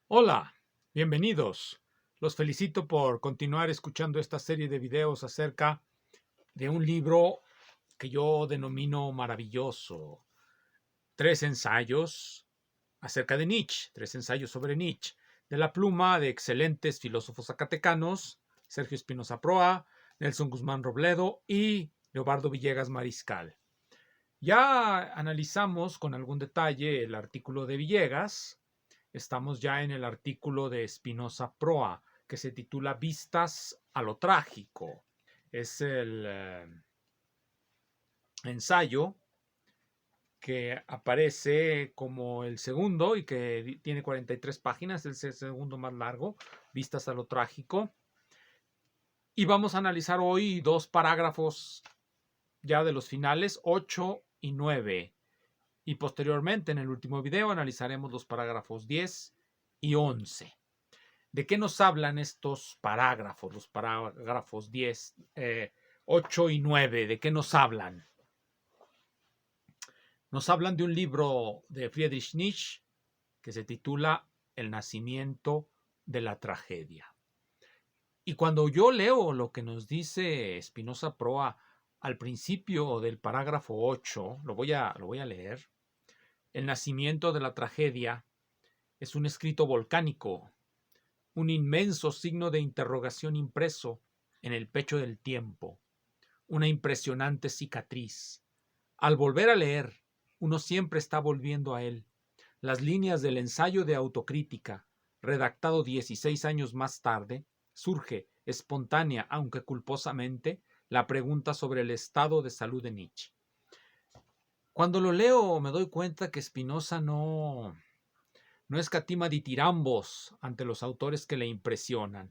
Hola, bienvenidos. Los felicito por continuar escuchando esta serie de videos acerca de un libro que yo denomino maravilloso. Tres ensayos acerca de Nietzsche, tres ensayos sobre Nietzsche, de la pluma de excelentes filósofos zacatecanos, Sergio Espinosa Proa, Nelson Guzmán Robledo y Leobardo Villegas Mariscal. Ya analizamos con algún detalle el artículo de Villegas. Estamos ya en el artículo de Espinosa Proa, que se titula Vistas a lo trágico. Es el ensayo que aparece como el segundo y que tiene 43 páginas, es el segundo más largo, Vistas a lo trágico. Y vamos a analizar hoy dos parágrafos ya de los finales, 8 y 9. Y posteriormente, en el último video, analizaremos los parágrafos 10 y 11. ¿De qué nos hablan estos parágrafos, los parágrafos 10, 8 y 9? ¿De qué nos hablan? Nos hablan de un libro de Friedrich Nietzsche que se titula El nacimiento de la tragedia. Y cuando yo leo lo que nos dice Espinosa Proa al principio del parágrafo 8, lo voy a leer. El nacimiento de la tragedia es un escrito volcánico, un inmenso signo de interrogación impreso en el pecho del tiempo, una impresionante cicatriz. Al volver a leer, uno siempre está volviendo a él. Las líneas del ensayo de autocrítica, redactado 16 años más tarde, surge, espontánea aunque culposamente, la pregunta sobre el estado de salud de Nietzsche. Cuando lo leo me doy cuenta que Spinoza no escatima ditirambos ante los autores que le impresionan.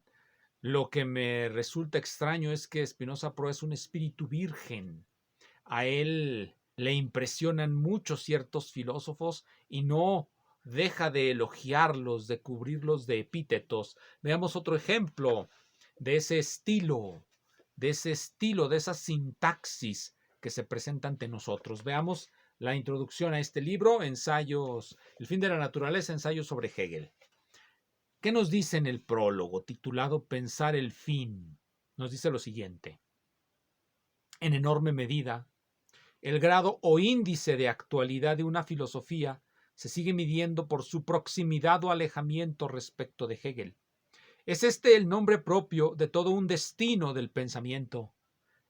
Lo que me resulta extraño es que Spinoza Pro es un espíritu virgen. A él le impresionan mucho ciertos filósofos y no deja de elogiarlos, de cubrirlos de epítetos. Veamos otro ejemplo de ese estilo, de esa sintaxis que se presenta ante nosotros. Veamos la introducción a este libro, Ensayos, El fin de la naturaleza, ensayos sobre Hegel. ¿Qué nos dice en el prólogo, titulado Pensar el fin? Nos dice lo siguiente. En enorme medida, el grado o índice de actualidad de una filosofía se sigue midiendo por su proximidad o alejamiento respecto de Hegel. Es este el nombre propio de todo un destino del pensamiento,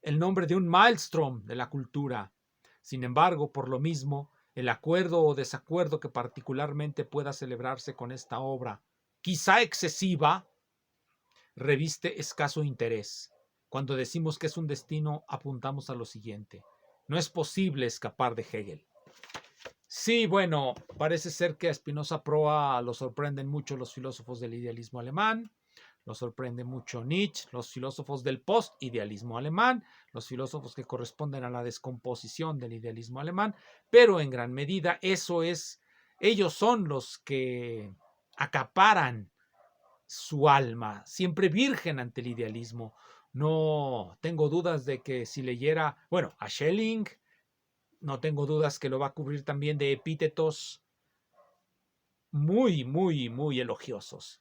el nombre de un maelstrom de la cultura. Sin embargo, por lo mismo, el acuerdo o desacuerdo que particularmente pueda celebrarse con esta obra, quizá excesiva, reviste escaso interés. Cuando decimos que es un destino, apuntamos a lo siguiente. No es posible escapar de Hegel. Sí, bueno, parece ser que a Spinoza Proa lo sorprenden mucho los filósofos del idealismo alemán, lo sorprende mucho Nietzsche, los filósofos del post-idealismo alemán, los filósofos que corresponden a la descomposición del idealismo alemán, pero en gran medida ellos son los que acaparan su alma, siempre virgen ante el idealismo. No tengo dudas de que si leyera, bueno, a Schelling, no tengo dudas que lo va a cubrir también de epítetos muy elogiosos.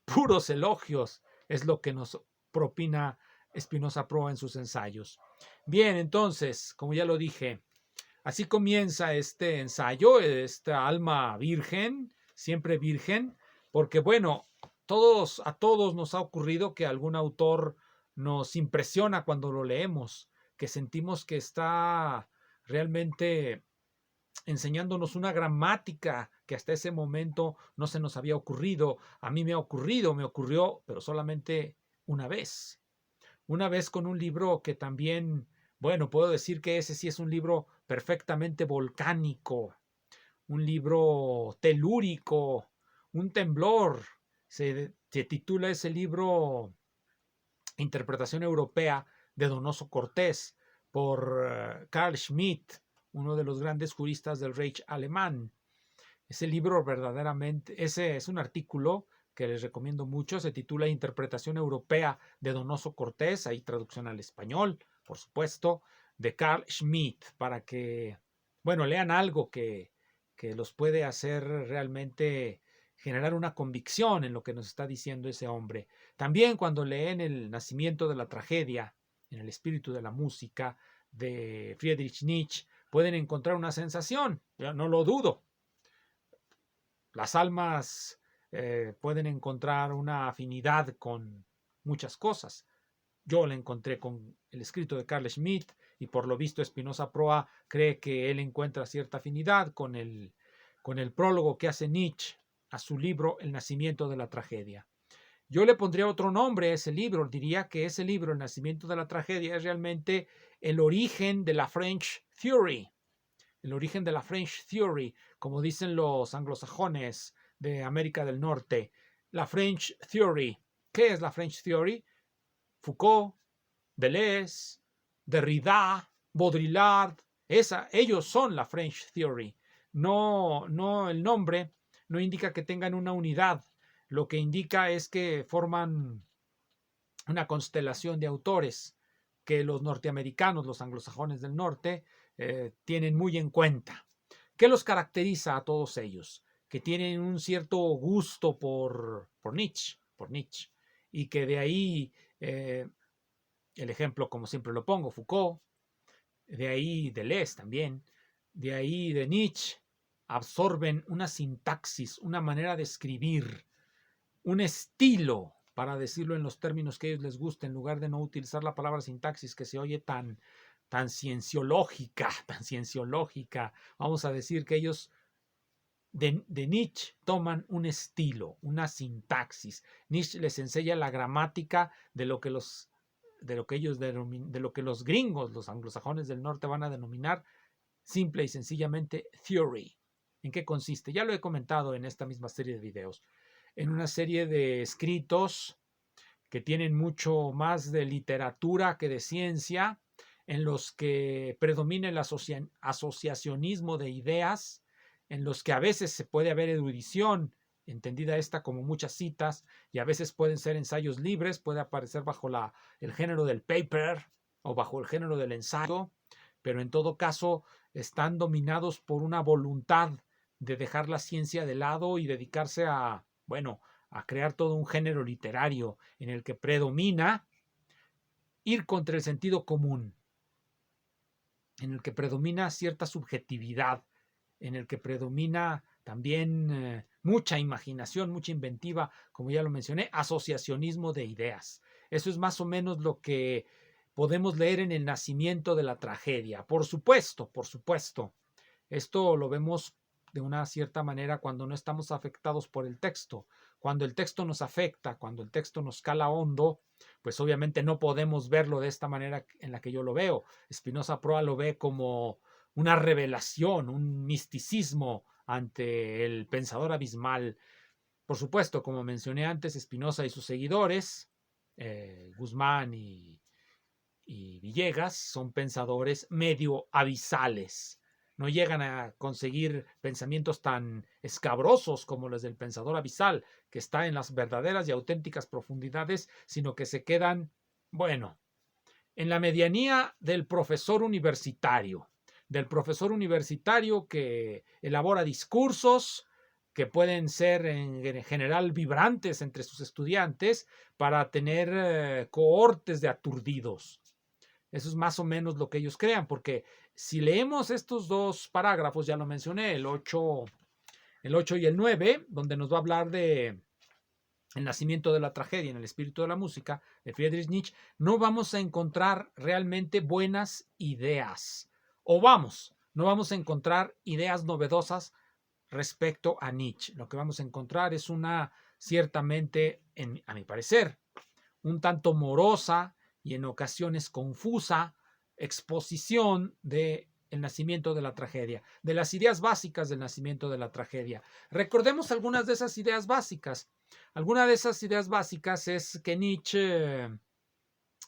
Puros elogios es lo que nos propina Spinoza Proa en sus ensayos. Bien, entonces, como ya lo dije, así comienza este ensayo, esta alma virgen, siempre virgen, porque bueno, a todos nos ha ocurrido que algún autor nos impresiona cuando lo leemos, que sentimos que está realmente enseñándonos una gramática que hasta ese momento no se nos había ocurrido. A mí me ocurrió, pero solamente una vez. Una vez con un libro que también, bueno, puedo decir que ese sí es un libro perfectamente volcánico, un libro telúrico, un temblor. Se titula ese libro Interpretación Europea de Donoso Cortés por Carl Schmitt, uno de los grandes juristas del Reich alemán. Ese libro verdaderamente, ese es un artículo que les recomiendo mucho, se titula Interpretación Europea de Donoso Cortés, hay traducción al español, por supuesto, de Carl Schmitt, para que, bueno, lean algo que los puede hacer realmente generar una convicción en lo que nos está diciendo ese hombre. También cuando leen El nacimiento de la tragedia, en el espíritu de la música, de Friedrich Nietzsche, pueden encontrar una sensación, yo no lo dudo. Las almas pueden encontrar una afinidad con muchas cosas. Yo la encontré con el escrito de Carl Schmitt y por lo visto Spinoza Proa cree que él encuentra cierta afinidad con el prólogo que hace Nietzsche a su libro El nacimiento de la tragedia. Yo le pondría otro nombre a ese libro, diría que ese libro, El nacimiento de la tragedia, es realmente el origen de la French Theory. El origen de la French Theory, como dicen los anglosajones de América del Norte. La French Theory. ¿Qué es la French Theory? Foucault, Deleuze, Derrida, Baudrillard, ellos son la French Theory. No, el nombre no indica que tengan una unidad. Lo que indica es que forman una constelación de autores que los norteamericanos, los anglosajones del norte, tienen muy en cuenta. ¿Qué los caracteriza a todos ellos? Que tienen un cierto gusto por Nietzsche, y que de ahí el ejemplo, como siempre lo pongo, Foucault, de ahí Deleuze también, de ahí de Nietzsche, absorben una sintaxis, una manera de escribir, un estilo, para decirlo en los términos que a ellos les gusta, en lugar de no utilizar la palabra sintaxis que se oye tan cienciológica, vamos a decir que ellos de Nietzsche toman un estilo, una sintaxis. Nietzsche les enseña la gramática de lo que los gringos, los anglosajones del norte van a denominar simple y sencillamente theory. ¿En qué consiste? Ya lo he comentado en esta misma serie de videos. En una serie de escritos que tienen mucho más de literatura que de ciencia, en los que predomina el asociacionismo de ideas, en los que a veces se puede haber erudición, entendida esta como muchas citas, y a veces pueden ser ensayos libres, puede aparecer bajo el género del paper o bajo el género del ensayo, pero en todo caso están dominados por una voluntad de dejar la ciencia de lado y dedicarse a crear todo un género literario en el que predomina ir contra el sentido común, en el que predomina cierta subjetividad, en el que predomina también mucha imaginación, mucha inventiva, como ya lo mencioné, asociacionismo de ideas. Eso es más o menos lo que podemos leer en El nacimiento de la tragedia. Por supuesto, esto lo vemos de una cierta manera cuando no estamos afectados por el texto. Cuando el texto nos afecta, cuando el texto nos cala hondo, pues obviamente no podemos verlo de esta manera en la que yo lo veo. Spinoza Proa lo ve como una revelación, un misticismo ante el pensador abismal. Por supuesto, como mencioné antes, Spinoza y sus seguidores, Guzmán y Villegas, son pensadores medio abisales. No llegan a conseguir pensamientos tan escabrosos como los del pensador abisal, que está en las verdaderas y auténticas profundidades, sino que se quedan, en la medianía del profesor universitario que elabora discursos que pueden ser en general vibrantes entre sus estudiantes para tener cohortes de aturdidos. Eso es más o menos lo que ellos crean, porque si leemos estos dos parágrafos, ya lo mencioné, el 8 y el 9, donde nos va a hablar de El nacimiento de la tragedia en el espíritu de la música, de Friedrich Nietzsche, no vamos a encontrar realmente buenas ideas. No vamos a encontrar ideas novedosas respecto a Nietzsche. Lo que vamos a encontrar es una, ciertamente, a mi parecer, un tanto morosa y en ocasiones confusa exposición de el nacimiento de la tragedia, de las ideas básicas del nacimiento de la tragedia. Recordemos algunas de esas ideas básicas. Alguna de esas ideas básicas es que Nietzsche,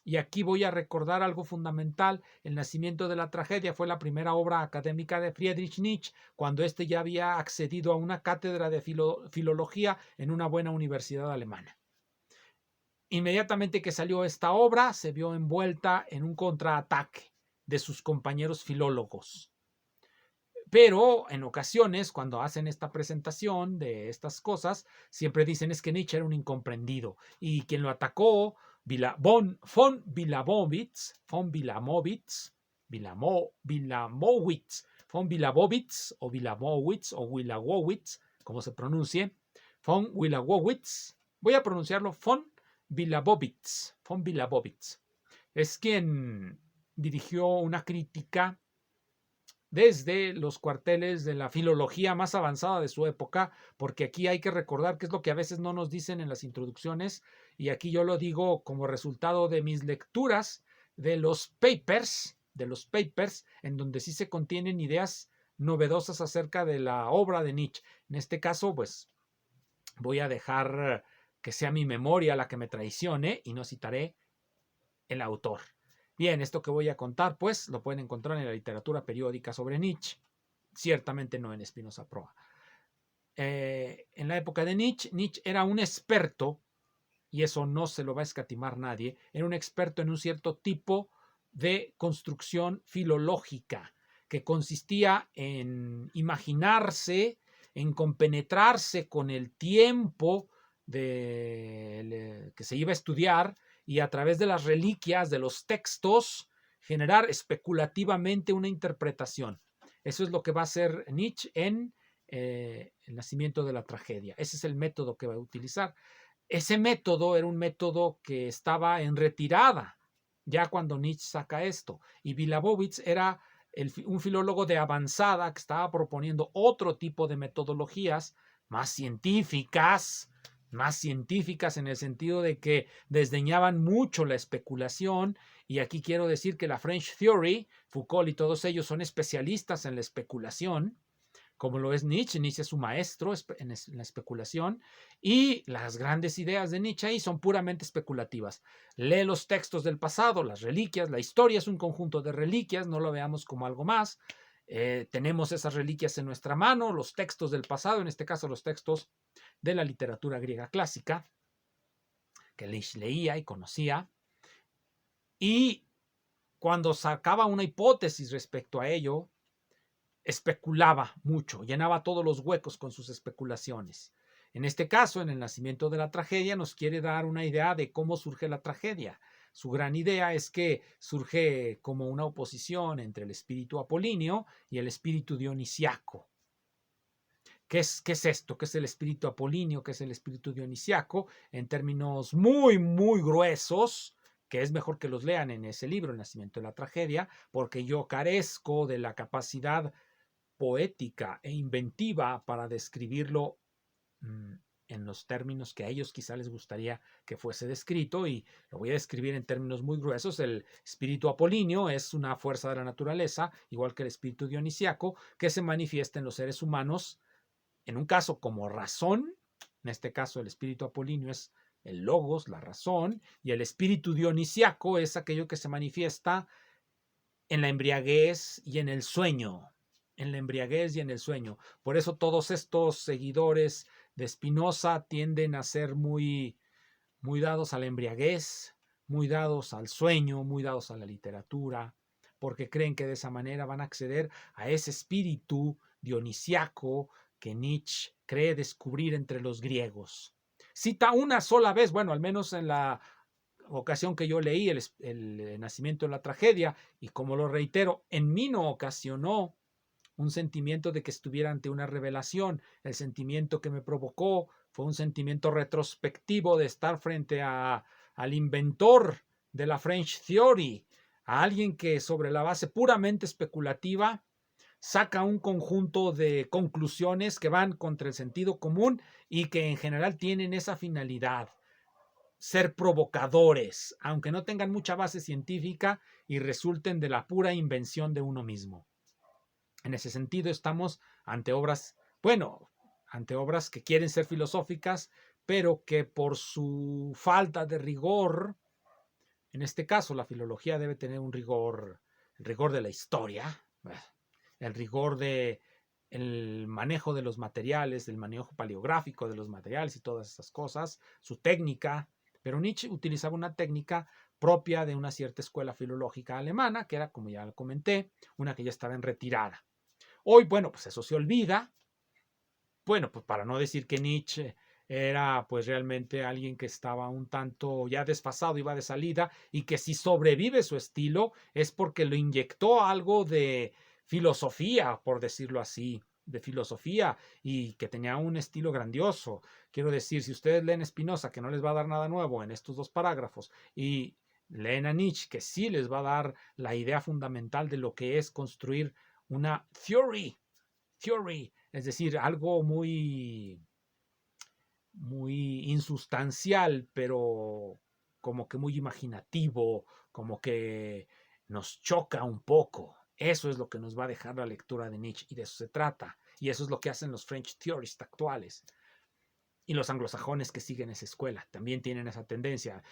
y aquí voy a recordar algo fundamental, El nacimiento de la tragedia fue la primera obra académica de Friedrich Nietzsche, cuando éste ya había accedido a una cátedra de filología en una buena universidad alemana. Inmediatamente que salió esta obra, se vio envuelta en un contraataque de sus compañeros filólogos. Pero en ocasiones, cuando hacen esta presentación de estas cosas, siempre dicen es que Nietzsche era un incomprendido. Y quien lo atacó, von Wilamowitz, o Wilawowitz, como se pronuncie, von Wilawowitz, voy a pronunciarlo, von Wilawowitz, es quien dirigió una crítica desde los cuarteles de la filología más avanzada de su época, porque aquí hay que recordar que es lo que a veces no nos dicen en las introducciones, y aquí yo lo digo como resultado de mis lecturas de los papers, en donde sí se contienen ideas novedosas acerca de la obra de Nietzsche. En este caso, pues voy a dejar que sea mi memoria la que me traicione y no citaré el autor. Bien, esto que voy a contar, pues, lo pueden encontrar en la literatura periódica sobre Nietzsche, ciertamente no en Spinoza Proa. En la época de Nietzsche, Nietzsche era un experto, y eso no se lo va a escatimar nadie, era un experto en un cierto tipo de construcción filológica, que consistía en imaginarse, en compenetrarse con el tiempo que se iba a estudiar, y a través de las reliquias, de los textos, generar especulativamente una interpretación. Eso es lo que va a hacer Nietzsche en El nacimiento de la tragedia. Ese es el método que va a utilizar. Ese método era un método que estaba en retirada ya cuando Nietzsche saca esto. Y Wilamowitz era un filólogo de avanzada que estaba proponiendo otro tipo de metodologías más científicas en el sentido de que desdeñaban mucho la especulación. Y aquí quiero decir que la French Theory, Foucault y todos ellos son especialistas en la especulación, como lo es Nietzsche. Nietzsche es su maestro en la especulación, y las grandes ideas de Nietzsche ahí son puramente especulativas. Lee los textos del pasado, las reliquias, la historia es un conjunto de reliquias, no lo veamos como algo más. Tenemos esas reliquias en nuestra mano, los textos del pasado, en este caso los textos de la literatura griega clásica, que Nietzsche leía y conocía, y cuando sacaba una hipótesis respecto a ello, especulaba mucho, llenaba todos los huecos con sus especulaciones. En este caso, en El nacimiento de la tragedia, nos quiere dar una idea de cómo surge la tragedia. Su gran idea es que surge como una oposición entre el espíritu apolíneo y el espíritu dionisiaco. ¿Qué es esto? ¿Qué es el espíritu apolíneo? ¿Qué es el espíritu dionisiaco? En términos muy, muy gruesos, que es mejor que los lean en ese libro, El nacimiento de la tragedia, porque yo carezco de la capacidad poética e inventiva para describirlo en los términos que a ellos quizá les gustaría que fuese descrito, y lo voy a describir en términos muy gruesos. El espíritu apolíneo es una fuerza de la naturaleza, igual que el espíritu dionisiaco, que se manifiesta en los seres humanos, en un caso como razón. En este caso el espíritu apolíneo es el logos, la razón, y el espíritu dionisiaco es aquello que se manifiesta en la embriaguez y en el sueño. Por eso todos estos seguidores de Spinoza tienden a ser muy, muy dados a la embriaguez, muy dados al sueño, muy dados a la literatura, porque creen que de esa manera van a acceder a ese espíritu dionisiaco que Nietzsche cree descubrir entre los griegos. Cita una sola vez, bueno, al menos en la ocasión que yo leí el nacimiento de la tragedia, y como lo reitero, en mí no ocasionó un sentimiento de que estuviera ante una revelación. El sentimiento que me provocó fue un sentimiento retrospectivo de estar frente al inventor de la French Theory, a alguien que sobre la base puramente especulativa saca un conjunto de conclusiones que van contra el sentido común y que en general tienen esa finalidad: ser provocadores, aunque no tengan mucha base científica y resulten de la pura invención de uno mismo. En ese sentido estamos ante obras, ante obras que quieren ser filosóficas, pero que por su falta de rigor, en este caso la filología debe tener un rigor, el rigor de la historia, el rigor de el manejo de los materiales, del manejo paleográfico de los materiales y todas esas cosas, su técnica. Pero Nietzsche utilizaba una técnica propia de una cierta escuela filológica alemana, que era, como ya lo comenté, una que ya estaba en retirada. Hoy, bueno, pues eso se olvida. Bueno, pues para no decir que Nietzsche era pues realmente alguien que estaba un tanto ya desfasado, iba de salida, y que si sobrevive su estilo es porque lo inyectó algo de filosofía, por decirlo así, de filosofía, y que tenía un estilo grandioso. Quiero decir, si ustedes leen Spinoza, que no les va a dar nada nuevo en estos 2 parágrafos, y leen a Nietzsche, que sí les va a dar la idea fundamental de lo que es construir una theory, es decir, algo muy insustancial, pero como que muy imaginativo, como que nos choca un poco. Eso es lo que nos va a dejar la lectura de Nietzsche, y de eso se trata. Y eso es lo que hacen los French theorists actuales. Y los anglosajones que siguen esa escuela también tienen esa tendencia.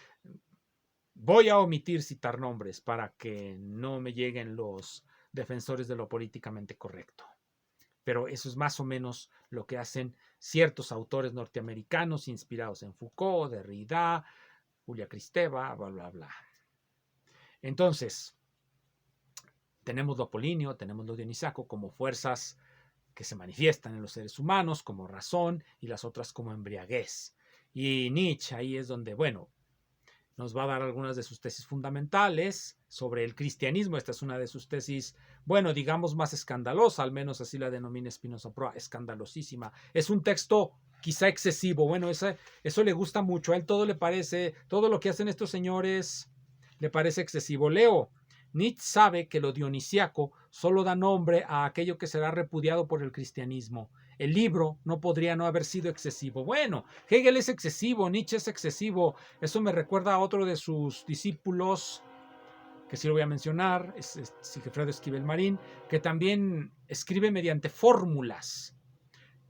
Voy a omitir citar nombres para que no me lleguen los defensores de lo políticamente correcto. Pero eso es más o menos lo que hacen ciertos autores norteamericanos inspirados en Foucault, Derrida, Julia Kristeva, bla, bla, bla. Entonces, tenemos lo apolíneo, tenemos lo dionisiaco como fuerzas que se manifiestan en los seres humanos como razón, y las otras como embriaguez. Y Nietzsche ahí es donde, bueno, nos va a dar algunas de sus tesis fundamentales sobre el cristianismo. Esta es una de sus tesis, bueno, digamos más escandalosa, al menos así la denomina Spinoza Proa, escandalosísima. Es un texto quizá excesivo. Bueno, eso le gusta mucho. A él todo le parece, todo lo que hacen estos señores le parece excesivo. Leo, Nietzsche sabe que lo dionisiaco solo da nombre a aquello que será repudiado por el cristianismo. El libro no podría no haber sido excesivo. Bueno, Hegel es excesivo, Nietzsche es excesivo. Eso me recuerda a otro de sus discípulos, que sí lo voy a mencionar, es Sigifredo Esquivel Marín, que también escribe mediante fórmulas.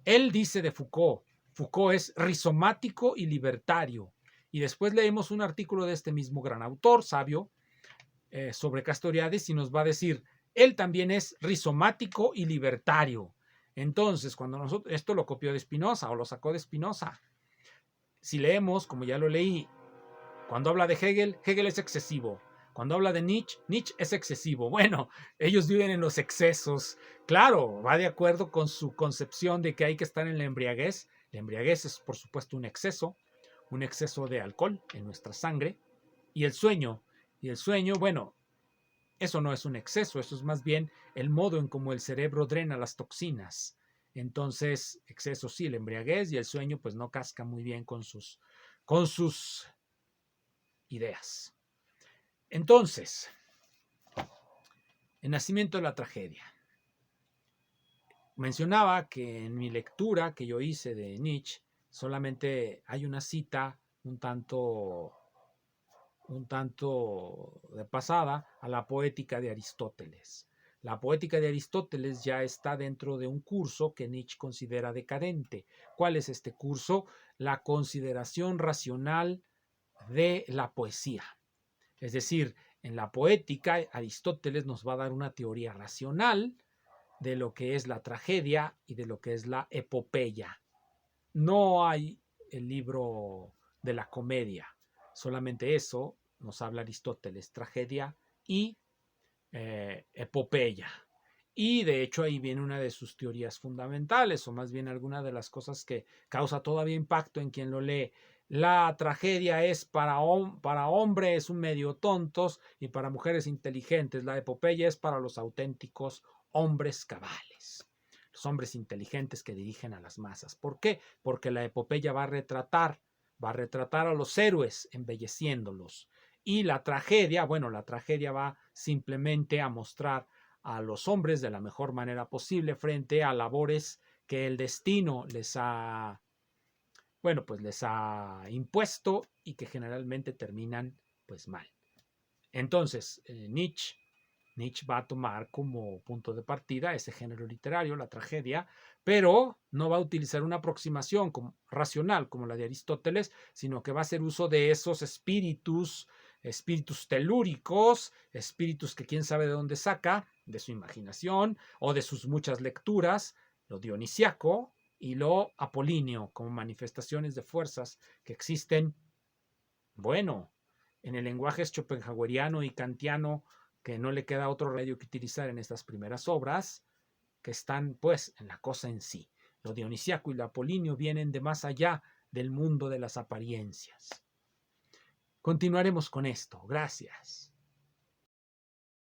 Él dice de Foucault, Foucault es rizomático y libertario. Y después leemos un artículo de este mismo gran autor, sabio, sobre Castoriadis, y nos va a decir, él también es rizomático y libertario. Entonces, cuando nosotros, esto lo copió de Spinoza o lo sacó de Spinoza. Si leemos, como ya lo leí, cuando habla de Hegel, Hegel es excesivo. Cuando habla de Nietzsche, Nietzsche es excesivo. Bueno, ellos viven en los excesos. Claro, va de acuerdo con su concepción de que hay que estar en la embriaguez. La embriaguez es, por supuesto, un exceso de alcohol en nuestra sangre. Y el sueño, bueno, eso no es un exceso, eso es más bien el modo en cómo el cerebro drena las toxinas. Entonces, exceso sí, la embriaguez, y el sueño pues no casca muy bien con sus ideas. Entonces, el nacimiento de la tragedia. Mencionaba que en mi lectura que yo hice de Nietzsche solamente hay una cita un tanto de pasada a la poética de Aristóteles. La poética de Aristóteles ya está dentro de un curso que Nietzsche considera decadente. ¿Cuál es este curso? La consideración racional de la poesía. Es decir, en la poética, Aristóteles nos va a dar una teoría racional de lo que es la tragedia y de lo que es la epopeya. No hay el libro de la comedia, solamente eso nos habla Aristóteles, tragedia y epopeya. Y de hecho ahí viene una de sus teorías fundamentales, o más bien alguna de las cosas que causa todavía impacto en quien lo lee. La tragedia es para hombres un medio tontos y para mujeres inteligentes. La epopeya es para los auténticos hombres cabales, los hombres inteligentes que dirigen a las masas. ¿Por qué? Porque la epopeya va a retratar a los héroes embelleciéndolos. Y la tragedia, bueno, la tragedia va simplemente a mostrar a los hombres de la mejor manera posible frente a labores que el destino les ha, bueno, pues les ha impuesto y que generalmente terminan pues mal. Entonces, Nietzsche va a tomar como punto de partida ese género literario, la tragedia, pero no va a utilizar una aproximación racional como la de Aristóteles, sino que va a hacer uso de esos espíritus telúricos, espíritus que quién sabe de dónde saca, de su imaginación o de sus muchas lecturas, lo dionisiaco y lo apolíneo, como manifestaciones de fuerzas que existen, bueno, en el lenguaje schopenhaueriano y kantiano, que no le queda otro remedio que utilizar en estas primeras obras, que están pues en la cosa en sí. Lo dionisíaco y lo apolíneo vienen de más allá del mundo de las apariencias. Continuaremos con esto. Gracias.